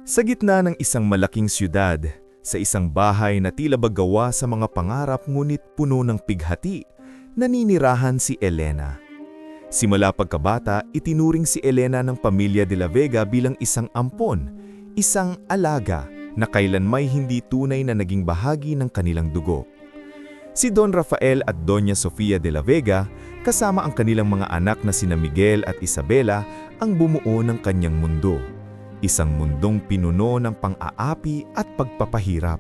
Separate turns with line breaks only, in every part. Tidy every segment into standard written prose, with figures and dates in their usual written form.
Sa gitna ng isang malaking siyudad, sa isang bahay na tila ba gawa sa mga pangarap ngunit puno ng pighati, naninirahan si Elena. Simula pagkabata, itinuring si Elena ng pamilya de la Vega bilang isang ampon, isang alaga na kailanmay hindi tunay na naging bahagi ng kanilang dugo. Si Don Rafael at Doña Sofia de la Vega, kasama ang kanilang mga anak na sina Miguel at Isabela, ang bumuo ng kanyang mundo. Isang mundong pinuno ng pang-aapi at pagpapahirap.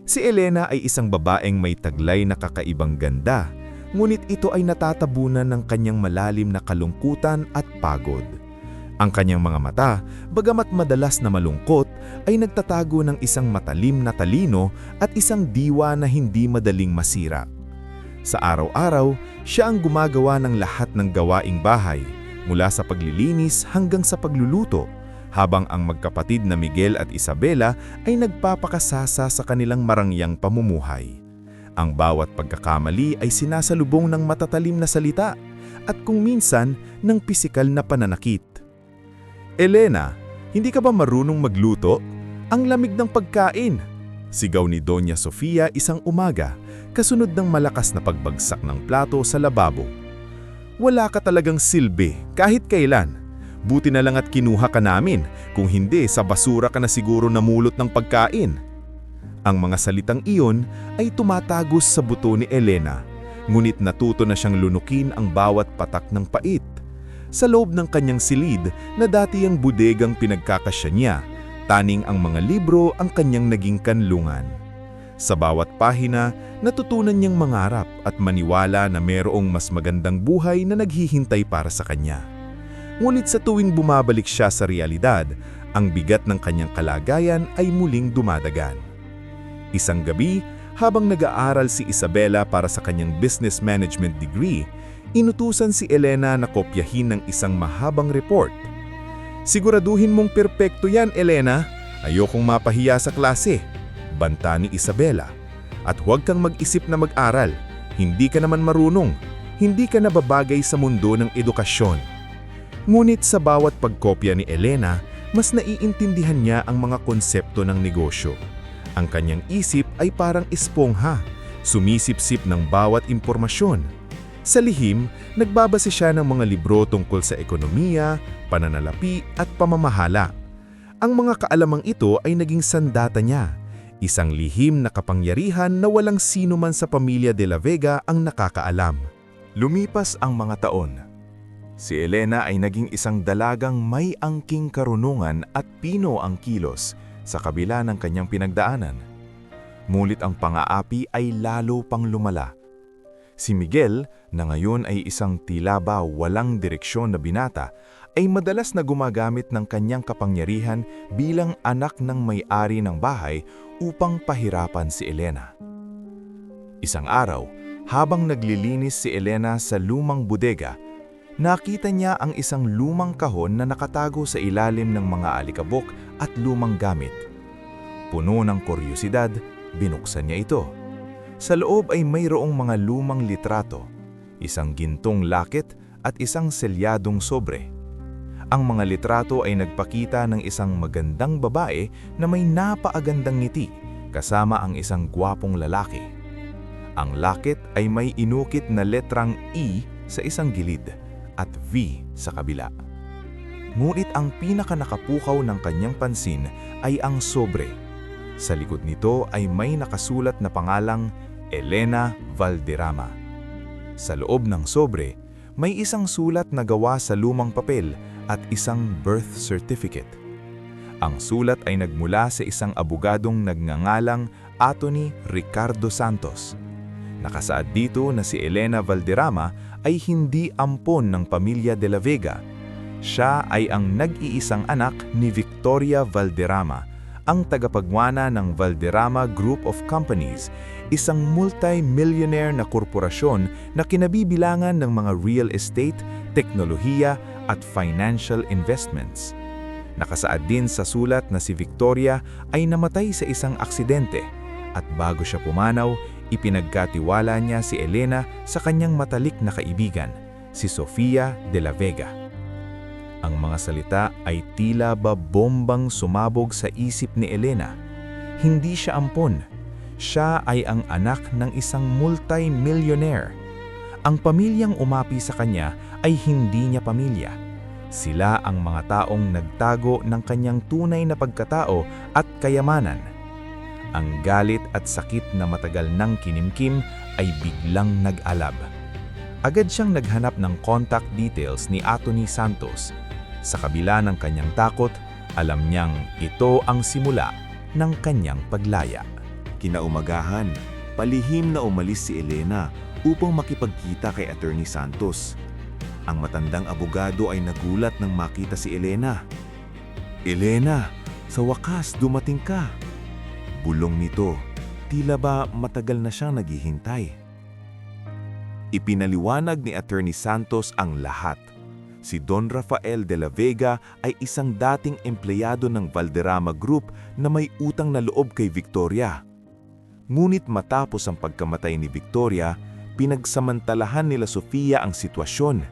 Si Elena ay isang babaeng may taglay na kakaibang ganda, ngunit ito ay natatabunan ng kanyang malalim na kalungkutan at pagod. Ang kanyang mga mata, bagamat madalas na malungkot, ay nagtatago ng isang matalim na talino at isang diwa na hindi madaling masira. Sa araw-araw, siya ang gumagawa ng lahat ng gawaing bahay, mula sa paglilinis hanggang sa pagluluto, habang ang magkapatid na Miguel at Isabela ay nagpapakasasa sa kanilang marangyang pamumuhay. Ang bawat pagkakamali ay sinasalubong ng matatalim na salita at kung minsan ng pisikal na pananakit. "Elena, hindi ka ba marunong magluto? Ang lamig ng pagkain!" Sigaw ni Doña Sofia isang umaga, kasunod ng malakas na pagbagsak ng plato sa lababo. "Wala ka talagang silbi kahit kailan. Buti na lang at kinuha ka namin, kung hindi sa basura ka na siguro namulot ng pagkain." Ang mga salitang iyon ay tumatagos sa buto ni Elena, ngunit natuto na siyang lunukin ang bawat patak ng pait. Sa loob ng kanyang silid na dati ang budegang pinagkakasya niya, taning ang mga libro ang kanyang naging kanlungan. Sa bawat pahina, natutunan niyang mangarap at maniwala na mayroong mas magandang buhay na naghihintay para sa kanya. Ngunit sa tuwing bumabalik siya sa realidad, ang bigat ng kanyang kalagayan ay muling dumadagan. Isang gabi, habang nag-aaral si Isabela para sa kanyang business management degree, inutusan si Elena na kopyahin ng isang mahabang report. "Siguraduhin mong perpekto yan, Elena. Ayokong mapahiya sa klase," banta ni Isabela. "At huwag kang mag-isip na mag-aral. Hindi ka naman marunong. Hindi ka nababagay sa mundo ng edukasyon." Ngunit sa bawat pagkopya ni Elena, mas naiintindihan niya ang mga konsepto ng negosyo. Ang kanyang isip ay parang espongha, sumisipsip ng bawat impormasyon. Sa lihim, nagbabase siya ng mga libro tungkol sa ekonomiya, pananalapi at pamamahala. Ang mga kaalamang ito ay naging sandata niya, isang lihim na kapangyarihan na walang sino man sa pamilya de la Vega ang nakakaalam. Lumipas ang mga taon. Si Elena ay naging isang dalagang may angking karunungan at pino ang kilos sa kabila ng kanyang pinagdaanan. Ngunit ang pang-aapi ay lalo pang lumala. Si Miguel, na ngayon ay isang tila ba walang direksyon na binata, ay madalas na gumagamit ng kanyang kapangyarihan bilang anak ng may-ari ng bahay upang pahirapan si Elena. Isang araw, habang naglilinis si Elena sa lumang bodega, nakita niya ang isang lumang kahon na nakatago sa ilalim ng mga alikabok at lumang gamit. Puno ng kuryosidad, binuksan niya ito. Sa loob ay mayroong mga lumang litrato, isang gintong lakit at isang selyadong sobre. Ang mga litrato ay nagpakita ng isang magandang babae na may napaagandang ngiti kasama ang isang gwapong lalaki. Ang lakit ay may inukit na letrang E sa isang gilid at V sa kabila. Ngunit ang pinakanakapukaw ng kanyang pansin ay ang sobre. Sa likod nito ay may nakasulat na pangalang Elena Valderrama. Sa loob ng sobre, may isang sulat na gawa sa lumang papel at isang birth certificate. Ang sulat ay nagmula sa isang abogadong nagngangalang Atty. Ricardo Santos. Nakasaad dito na si Elena Valderrama ay hindi ampon ng pamilya de la Vega. Siya ay ang nag-iisang anak ni Victoria Valderrama, ang tagapagmana ng Valderrama Group of Companies, isang multi-millionaire na korporasyon na kinabibilangan ng mga real estate, teknolohiya at financial investments. Nakasaad din sa sulat na si Victoria ay namatay sa isang aksidente at bago siya pumanaw, ipinagkatiwala niya si Elena sa kanyang matalik na kaibigan, si Sofia de la Vega.
Ang mga salita ay tila ba bombang sumabog sa isip ni Elena. Hindi siya ampon. Siya ay ang anak ng isang multi-millionaire. Ang pamilyang umapi sa kanya ay hindi niya pamilya. Sila ang mga taong nagtago ng kanyang tunay na pagkatao at kayamanan. Ang galit at sakit na matagal nang kinimkim ay biglang nag-alab. Agad siyang naghanap ng contact details ni Atty. Santos. Sa kabila ng kanyang takot, alam niyang ito ang simula ng kanyang paglaya.
Kinaumagahan, palihim na umalis si Elena upang makipagkita kay Atty. Santos. Ang matandang abogado ay nagulat nang makita si Elena. "Elena, sa wakas dumating ka." Bulong nito, tila ba matagal na siyang naghihintay. Ipinaliwanag ni Atty. Santos ang lahat. Si Don Rafael de la Vega ay isang dating empleyado ng Valderrama Group na may utang na loob kay Victoria. Ngunit matapos ang pagkamatay ni Victoria, pinagsamantalahan nila Sofia ang sitwasyon.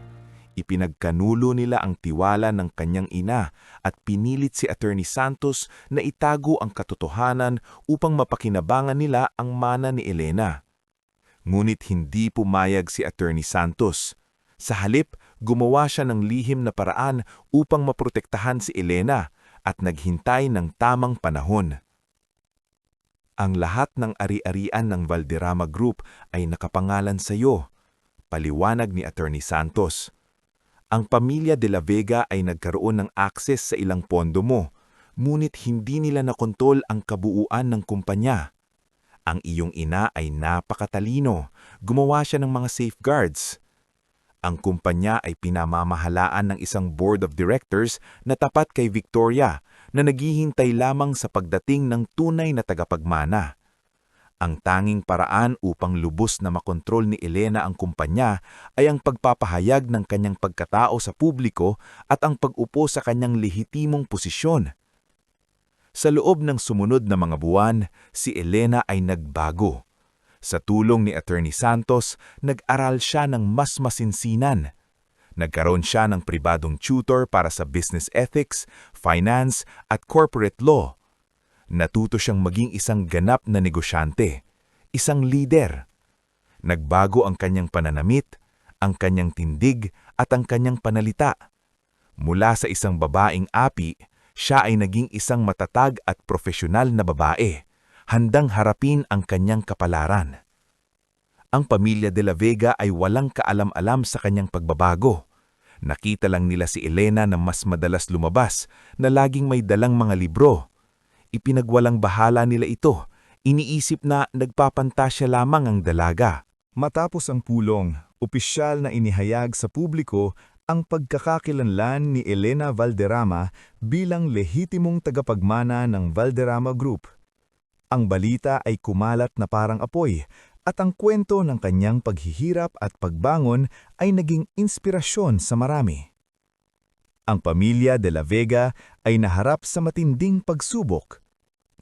Ipinagkanulo nila ang tiwala ng kanyang ina at pinilit si Atty. Santos na itago ang katotohanan upang mapakinabangan nila ang mana ni Elena. Ngunit hindi pumayag si Atty. Santos. Sa halip, gumawa siya ng lihim na paraan upang maprotektahan si Elena at naghintay ng tamang panahon. "Ang lahat ng ari-arian ng Valderrama Group ay nakapangalan sa iyo," paliwanag ni Atty. Santos. "Ang pamilya de la Vega ay nagkaroon ng akses sa ilang pondo mo, ngunit hindi nila nakontrol ang kabuuan ng kumpanya. Ang iyong ina ay napakatalino, gumawa siya ng mga safeguards. Ang kumpanya ay pinamamahalaan ng isang board of directors na tapat kay Victoria na naghihintay lamang sa pagdating ng tunay na tagapagmana. Ang tanging paraan upang lubos na makontrol ni Elena ang kumpanya ay ang pagpapahayag ng kanyang pagkatao sa publiko at ang pag-upo sa kanyang lehitimong posisyon." Sa loob ng sumunod na mga buwan, si Elena ay nagbago. Sa tulong ni Atty. Santos, nag-aral siya ng mas masinsinan. Nagkaroon siya ng pribadong tutor para sa business ethics, finance at corporate law. Natuto siyang maging isang ganap na negosyante, isang leader. Nagbago ang kanyang pananamit, ang kanyang tindig at ang kanyang panalita. Mula sa isang babaeng api, siya ay naging isang matatag at profesional na babae, handang harapin ang kanyang kapalaran. Ang pamilya de la Vega ay walang kaalam-alam sa kanyang pagbabago. Nakita lang nila si Elena na mas madalas lumabas, na laging may dalang mga libro. Ipinagwalang bahala nila ito, iniisip na nagpapantasya lamang ang dalaga. Matapos ang pulong, opisyal na inihayag sa publiko ang pagkakakilanlan ni Elena Valderrama bilang lehitimong tagapagmana ng Valderrama Group. Ang balita ay kumalat na parang apoy at ang kwento ng kanyang paghihirap at pagbangon ay naging inspirasyon sa marami. Ang pamilya de la Vega ay naharap sa matinding pagsubok.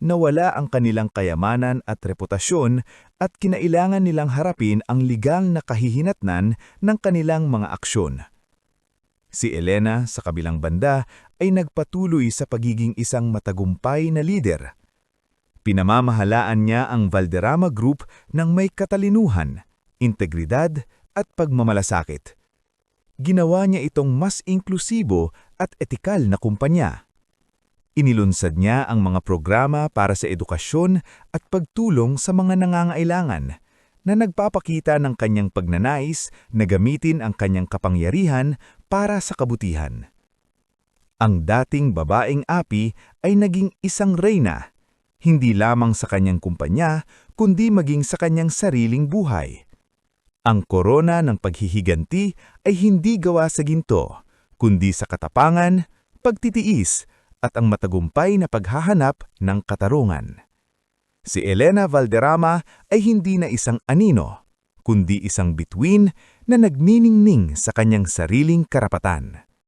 Nawala ang kanilang kayamanan at reputasyon at kinailangan nilang harapin ang legal na kahihinatnan ng kanilang mga aksyon. Si Elena, sa kabilang banda, ay nagpatuloy sa pagiging isang matagumpay na lider. Pinamamahalaan niya ang Valderrama Group ng may katalinuhan, integridad at pagmamalasakit. Ginawa niya itong mas inklusibo at etikal na kumpanya. Inilunsad niya ang mga programa para sa edukasyon at pagtulong sa mga nangangailangan na nagpapakita ng kanyang pagnanais na gamitin ang kanyang kapangyarihan para sa kabutihan. Ang dating babaeng api ay naging isang reyna, hindi lamang sa kanyang kumpanya, kundi maging sa kanyang sariling buhay. Ang korona ng paghihiganti ay hindi gawa sa ginto, kundi sa katapangan, pagtitiis, at ang matagumpay na paghahanap ng katarungan. Si Elena Valderrama ay hindi na isang anino, kundi isang bituin na nagniningning sa kanyang sariling karapatan.